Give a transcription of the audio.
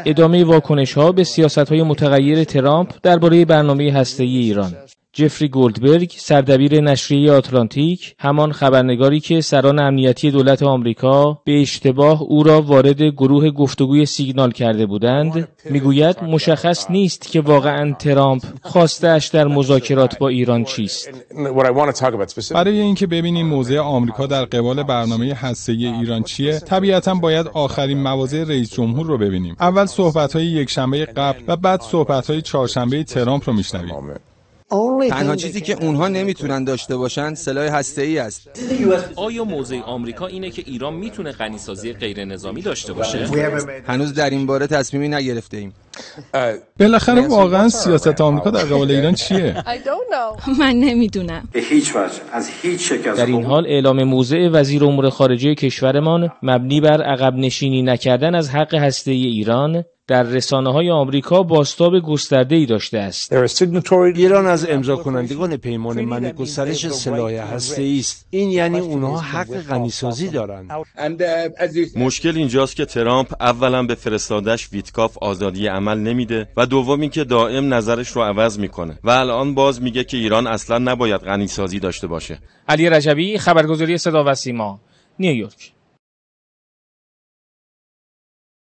ادامه واکنش‌ها به سیاست‌های متغیر ترامپ درباره برنامه هسته‌ای ایران. جفری گولدبرگ، سردبیر نشریه آتلانتیک، همان خبرنگاری که سران امنیتی دولت آمریکا به اشتباه او را وارد گروه گفتگوی سیگنال کرده بودند، میگوید مشخص نیست که واقعاً ترامپ خواسته‌اش در مذاکرات با ایران چیست. برای اینکه ببینیم موضع آمریکا در قبال برنامه هسته‌ای ایران چیه، طبیعتاً باید آخرین مواضع رئیس جمهور رو ببینیم. اول صحبت‌های یکشنبه قبل و بعد صحبت‌های چهارشنبه ترامپ رو میشنویم. تنها چیزی که اونها نمیتونن داشته باشن سلاح هسته‌ای است. آیا موضع آمریکا اینه که ایران میتونه غنیسازی غیر نظامی داشته باشه؟ هنوز در این باره تصمیمی نگرفته ایم. بالاخره واقعا سیاست آمریکا در قبال ایران چیه؟ من نمیدونم. در این حال اعلام موضع وزیر امور خارجه کشورمان مبنی بر عقب نشینی نکردن از حق هسته‌ای ایران در رسانه‌های آمریکا بازتاب گسترده‌ای داشته است. ایران از امضا کنندگان پیمان منع گسترش سلاح هسته‌ای است. این یعنی اونها حق غنیسازی دارند. مشکل اینجاست که ترامپ اولا به فرستاده‌اش ویتکاف آزادی عمل نمیده و دوم اینکه دائم نظرش رو عوض میکنه و الان باز میگه که ایران اصلا نباید غنیسازی داشته باشه. علی رجبی، خبرگزاری صدا و سیما، نیویورک.